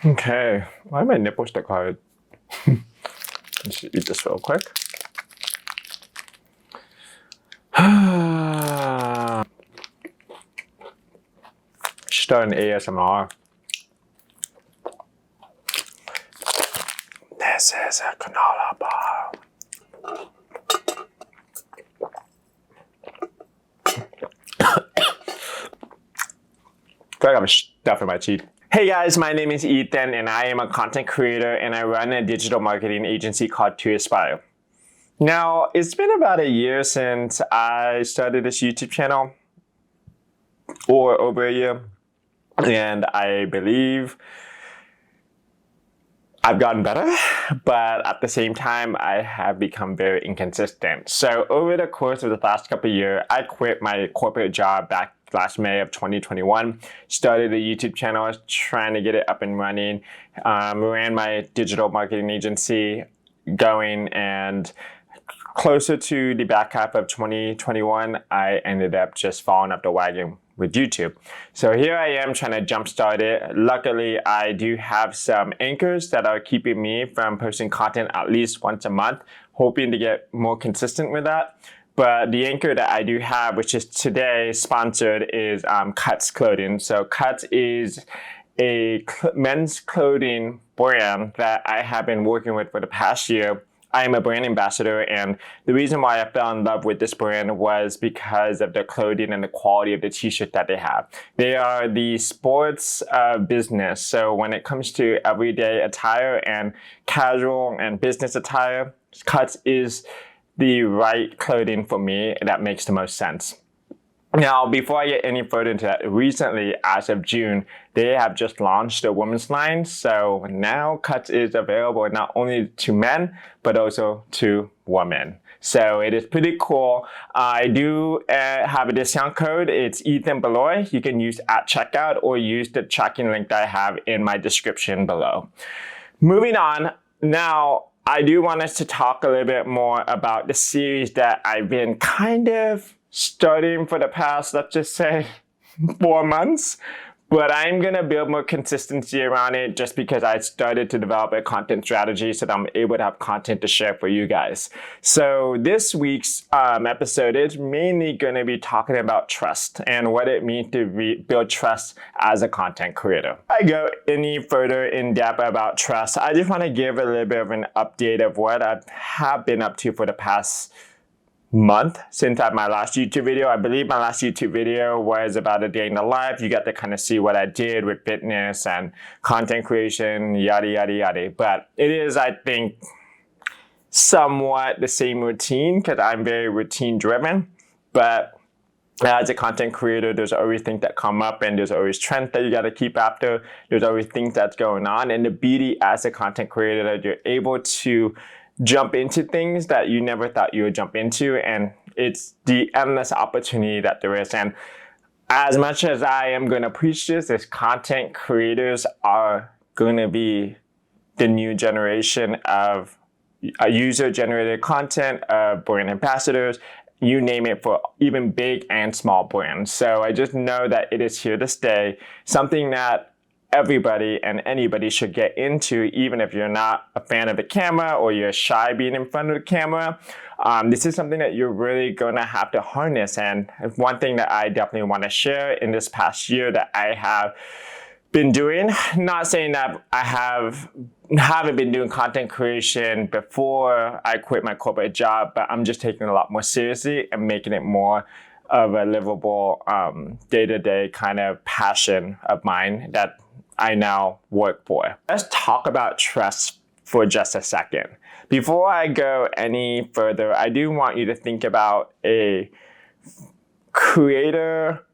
Okay, why are my nipples stuck hard? Let's eat this real quick. Start an ASMR. This is a canola bar. I feel like I'm stuffing my teeth. Hey guys, my name is Ethan and I am a content creator and I run a digital marketing agency called To Aspire. Now, it's been about a year since I started this YouTube channel, or over a year, and I believe I've gotten better, but at the same time, I have become very inconsistent. So over the course of the last couple of years, I quit my corporate job back last May of 2021, started a YouTube channel, trying to get it up and running, ran my digital marketing agency going, and closer to the back half of 2021, I ended up just falling off the wagon with YouTube. So here I am trying to jumpstart it. Luckily, I do have some anchors that are keeping me from posting content at least once a month, hoping to get more consistent with that. But the anchor that I do have, which is today sponsored, is Cuts Clothing. So Cuts is a men's clothing brand that I have been working with for the past year. I am a brand ambassador, and the reason why I fell in love with this brand was because of the clothing and the quality of the t-shirt that they have. They are the sports business, so when it comes to everyday attire and casual and business attire, Cuts is the right clothing for me that makes the most sense. Now, before I get any further into that, recently, as of June, they have just launched a women's line. So now Cuts is available not only to men, but also to women. So it is pretty cool. I do have a discount code. It's Ethan Beloy. You can use at checkout or use the tracking link that I have in my description below. Moving on, now I do want us to talk a little bit more about the series that I've been kind of starting for the past, let's just say, 4 months. But I'm going to build more consistency around it just because I started to develop a content strategy so that I'm able to have content to share for you guys. So this week's episode is mainly going to be talking about trust and what it means to build trust as a content creator. Before I go any further in depth about trust, I just want to give a little bit of an update of what I have been up to for the past month since I had my last YouTube video. I believe my last YouTube video was about a day in the life. You got to kind of see what I did with fitness and content creation, yada, yada, yada. But it is, I think, somewhat the same routine because I'm very routine driven. But as a content creator, there's always things that come up and there's always trends that you got to keep after. There's always things that's going on. And the beauty as a content creator that you're able to jump into things that you never thought you would jump into, and it's the endless opportunity that there is. And as much as I am going to preach this, is content creators are going to be the new generation of user-generated content, brand ambassadors, you name it, for even big and small brands. So I just know that it is here to stay, something that everybody and anybody should get into, even if you're not a fan of the camera or you're shy being in front of the camera. This is something that you're really going to have to harness. And one thing that I definitely want to share in this past year that I have been doing, not saying that I haven't been doing content creation before I quit my corporate job, but I'm just taking it a lot more seriously and making it more of a livable day-to-day kind of passion of mine that I now work for. Let's talk about trust for just a second. Before I go any further, I do want you to think about a creator,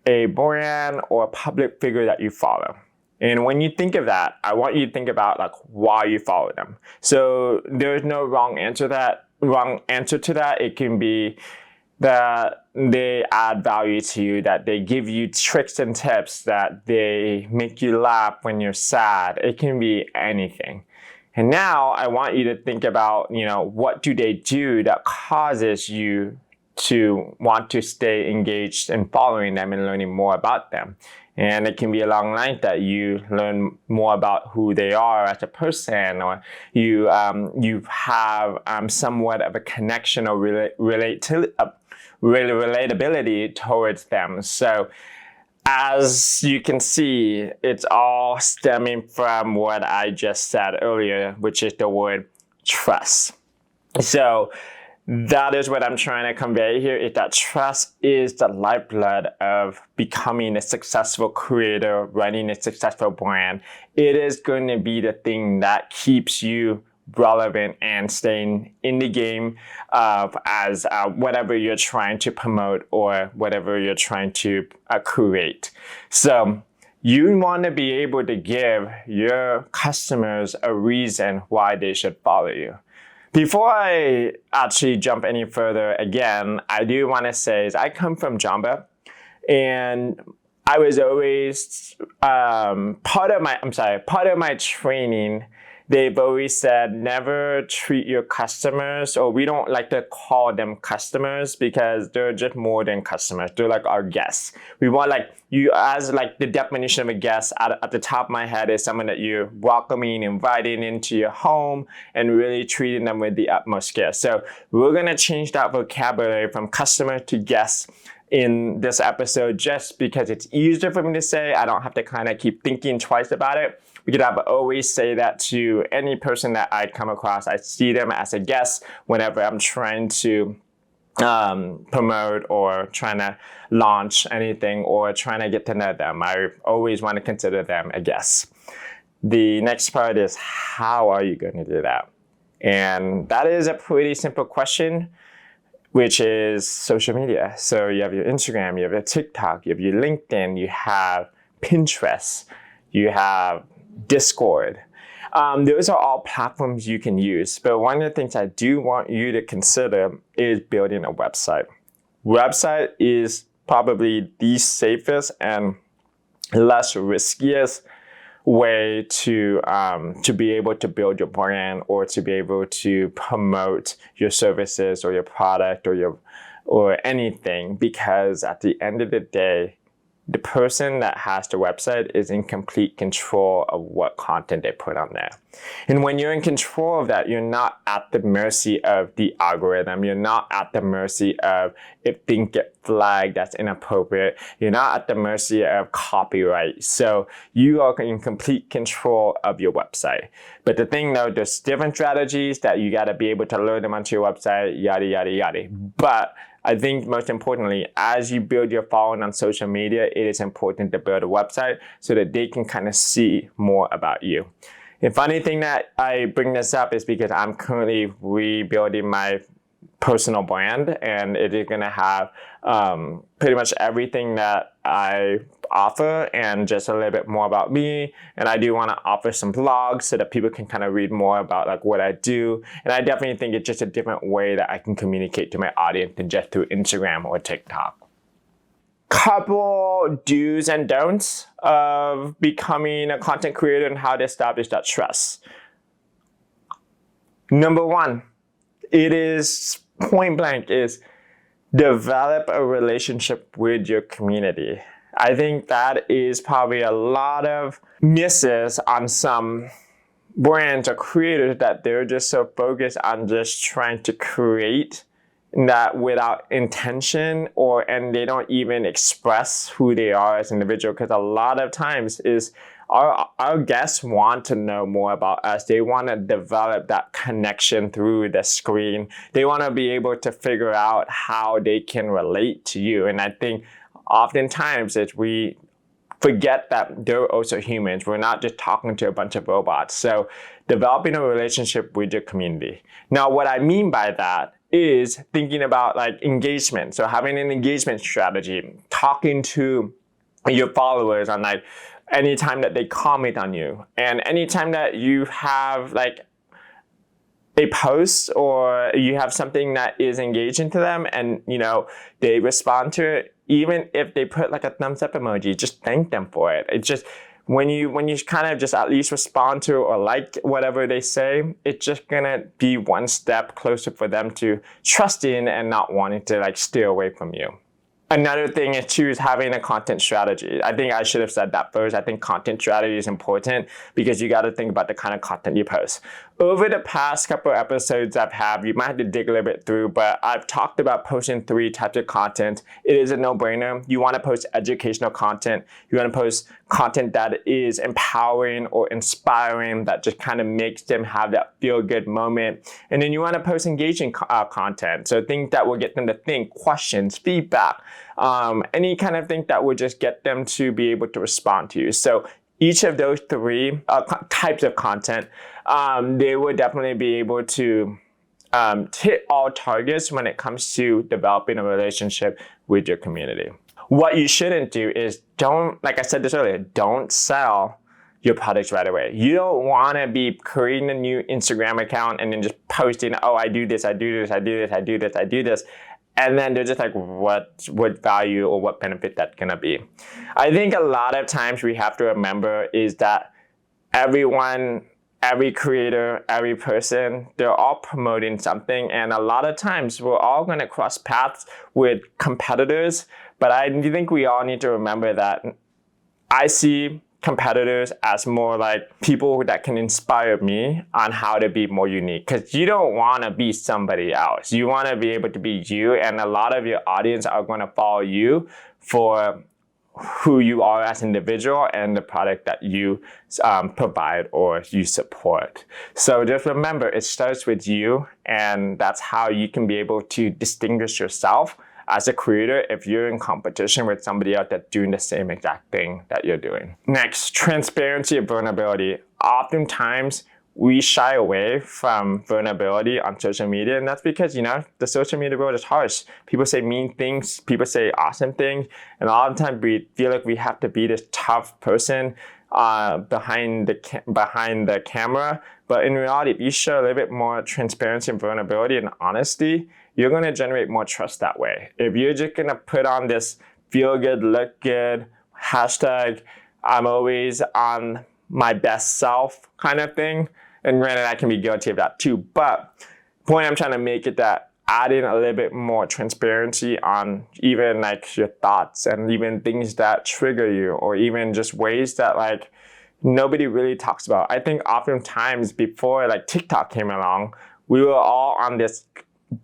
a brand, or a public figure that you follow. And when you think of that, I want you to think about like why you follow them. So there's no wrong answer to that. It can be that they add value to you, that they give you tricks and tips, that they make you laugh when you're sad. It can be anything. And now I want you to think about, what do they do that causes you to want to stay engaged in following them and learning more about them. And it can be along the line that you learn more about who they are as a person, or you have somewhat of a connection or relatability towards them. So as you can see, it's all stemming from what I just said earlier, which is the word trust. So that is what I'm trying to convey here, is that trust is the lifeblood of becoming a successful creator, running a successful brand. It is going to be the thing that keeps you relevant and staying in the game as whatever you're trying to promote or whatever you're trying to create. So you want to be able to give your customers a reason why they should follow you. Before I actually jump any further, again, I do want to say is I come from Jamba, and I was always part of my training. They've always said never treat your customers, or we don't like to call them customers because they're just more than customers. They're like our guests. We want like you as like the definition of a guest at the top of my head is someone that you're welcoming, inviting into your home, and really treating them with the utmost care. So we're gonna change that vocabulary from customer to guest in this episode, just because it's easier for me to say. I don't have to kind of keep thinking twice about it. Because I always say that to any person that I come across. I see them as a guest whenever I'm trying to promote or trying to launch anything or trying to get to know them. I always want to consider them a guest. The next part is, how are you going to do that? And that is a pretty simple question, which is social media. So you have your Instagram, you have your TikTok, you have your LinkedIn, you have Pinterest, you have Discord. Those are all platforms you can use. But one of the things I do want you to consider is building a website. Website is probably the safest and less riskiest way to be able to build your brand or to be able to promote your services or your product or anything, because at the end of the day, the person that has the website is in complete control of what content they put on there. And when you're in control of that, you're not at the mercy of the algorithm. You're not at the mercy of if things get flagged that's inappropriate. You're not at the mercy of copyright. So you are in complete control of your website. But the thing though, there's different strategies that you gotta be able to load them onto your website, yada, yada, yada. But I think most importantly, as you build your following on social media, it is important to build a website so that they can kind of see more about you. The funny thing that I bring this up is because I'm currently rebuilding my personal brand, and it is going to have pretty much everything that I offer and just a little bit more about me. And I do want to offer some blogs so that people can kind of read more about like what I do. And I definitely think it's just a different way that I can communicate to my audience than just through Instagram or TikTok. Couple do's and don'ts of becoming a content creator and how to establish that trust. Number one, it is point blank, is develop a relationship with your community. I think that is probably a lot of misses on some brands or creators, that they're just so focused on just trying to create that without intention, and they don't even express who they are as an individual, because a lot of times is our guests want to know more about us. They want to develop that connection through the screen. They want to be able to figure out how they can relate to you. And I think oftentimes we forget that they're also humans. We're not just talking to a bunch of robots. So developing a relationship with your community. Now, what I mean by that is thinking about like engagement. So having an engagement strategy, talking to your followers on like anytime that they comment on you, and anytime that you have like a post or you have something that is engaging to them and they respond to it, even if they put like a thumbs up emoji, just thank them for it. It's just when you kind of just at least respond to or like whatever they say, it's just gonna be one step closer for them to trust in and not wanting to like steer away from you. Another thing is choose having a content strategy. I think I should have said that first. I think content strategy is important because you got to think about the kind of content you post. Over the past couple of episodes I've had, you might have to dig a little bit through, but I've talked about posting 3 types of content. It is a no-brainer. You want to post educational content. You want to post content that is empowering or inspiring, that just kind of makes them have that feel-good moment. And then you want to post engaging content. So things that will get them to think, questions, feedback, any kind of thing that would just get them to be able to respond to you. So each of those 3 types of content, they would definitely be able to hit all targets when it comes to developing a relationship with your community. What you shouldn't do is like I said this earlier, don't sell your products right away. You don't want to be creating a new Instagram account and then just posting, oh, I do this, I do this, I do this, I do this, I do this. And then they're just like, what value or what benefit that's gonna be? I think a lot of times we have to remember is that everyone, every creator, every person, they're all promoting something. And a lot of times we're all gonna cross paths with competitors. But I think we all need to remember that I see competitors as more like people that can inspire me on how to be more unique, because you don't want to be somebody else. You want to be able to be you, and a lot of your audience are going to follow you for who you are as an individual and the product that you provide or you support. So just remember, it starts with you, and that's how you can be able to distinguish yourself as a creator if you're in competition with somebody else that's doing the same exact thing that you're doing. Next, transparency and vulnerability. Oftentimes, we shy away from vulnerability on social media, and that's because, the social media world is harsh. People say mean things, people say awesome things, and a lot of times we feel like we have to be this tough person behind the camera. But in reality, if you show a little bit more transparency and vulnerability and honesty, you're going to generate more trust that way. If you're just going to put on this feel good, look good, hashtag I'm always on my best self kind of thing, and granted, I can be guilty of that too, but the point I'm trying to make is that adding a little bit more transparency on even like your thoughts and even things that trigger you, or even just ways that like nobody really talks about. I think oftentimes before like TikTok came along, we were all on this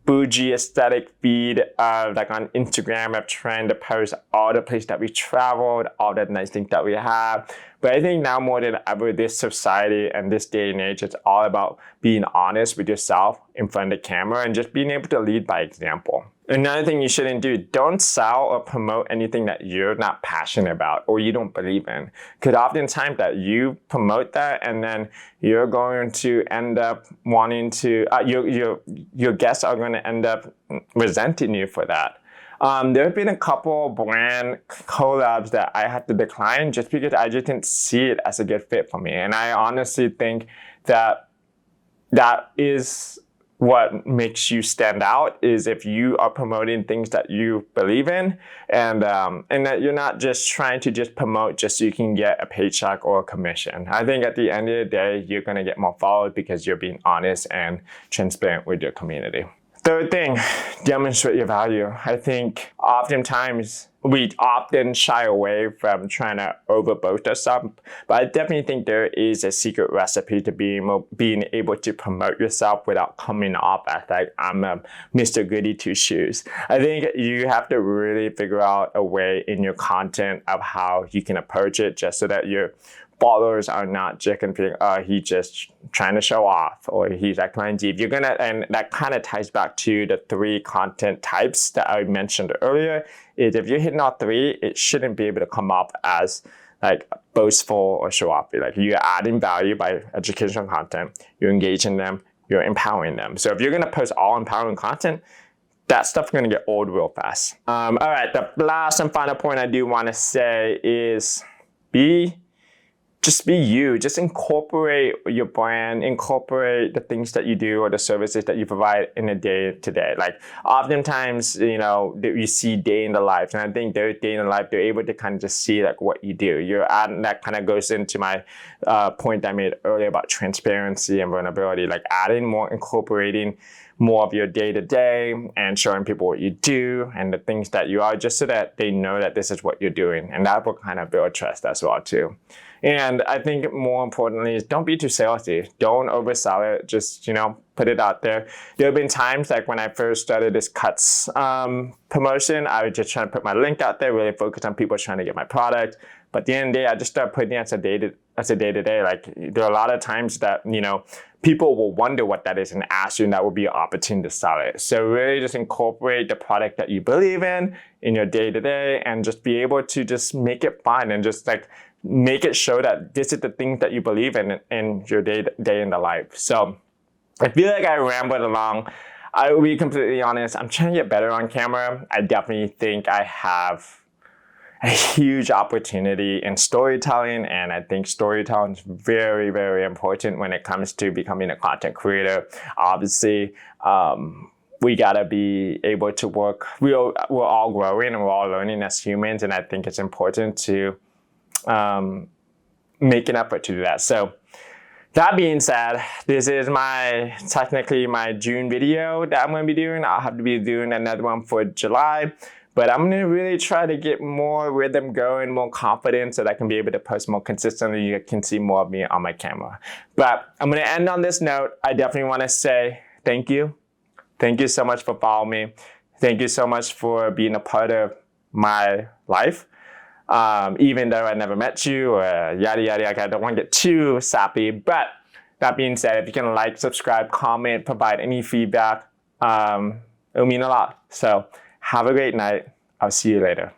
bougie aesthetic feed like on Instagram of trying to post all the places that we traveled, all the nice things that we have. But I think now more than ever, this society and this day and age, it's all about being honest with yourself in front of the camera and just being able to lead by example. Another thing you shouldn't do, don't sell or promote anything that you're not passionate about or you don't believe in. Because oftentimes that you promote that and then you're going to end up wanting to, your guests are going to end up resenting you for that. There have been a couple brand collabs that I had to decline just because I just didn't see it as a good fit for me. And I honestly think that is what makes you stand out, is if you are promoting things that you believe in, and that you're not just trying to just promote just so you can get a paycheck or a commission. I think at the end of the day, you're going to get more followers because you're being honest and transparent with your community. Third thing, demonstrate your value. I think oftentimes we often shy away from trying to overboast ourselves, but I definitely think there is a secret recipe to being able to promote yourself without coming off as like I'm a Mr. Goody Two Shoes. I think you have to really figure out a way in your content of how you can approach it, just so that your followers are not just gonna think, oh, he's just trying to show off, or he's like trying to. If you're gonna, and that kind of ties back to the 3 content types that I mentioned earlier, is if you're hitting all 3, it shouldn't be able to come off as like boastful or show off. Like you're adding value by educational content, you're engaging them, you're empowering them. So if you're gonna post all empowering content, that stuff's gonna get old real fast. All right, the last and final point I do want to say is be just be you. Just incorporate your brand, incorporate the things that you do or the services that you provide in a day to day. Like oftentimes, you see day in the life, and I think their day in the life, they're able to kind of just see like what you do. That kind of goes into my point I made earlier about transparency and vulnerability, like adding more, incorporating more of your day to day and showing people what you do and the things that you are, just so that they know that this is what you're doing. And that will kind of build trust as well too. And I think more importantly is don't be too salesy. Don't oversell it. Just, put it out there. There have been times like when I first started this cuts promotion, I was just trying to put my link out there, really focus on people trying to get my product. But at the end of the day, I just started putting it as a day-to-day. Like there are a lot of times that, people will wonder what that is and ask you, and that will be an opportunity to sell it. So really just incorporate the product that you believe in your day-to-day and just be able to just make it fun and just like make it show that this is the things that you believe in your day in the life. So I feel like I rambled along. I will be completely honest. I'm trying to get better on camera. I definitely think I have a huge opportunity in storytelling, and I think storytelling is very, very important when it comes to becoming a content creator. Obviously, we gotta be able to work. We're all growing and we're all learning as humans, and I think it's important to make an effort to do that. So that being said, this is technically my June video that I'm going to be doing. I'll have to be doing another one for July. But I'm going to really try to get more rhythm going, more confidence, so that I can be able to post more consistently. You can see more of me on my camera. But I'm going to end on this note. I definitely want to say thank you. Thank you so much for following me. Thank you so much for being a part of my life. Even though I never met you or yada, yada, yada. I don't want to get too sappy. But that being said, if you can like, subscribe, comment, provide any feedback, it'll mean a lot. So have a great night. I'll see you later.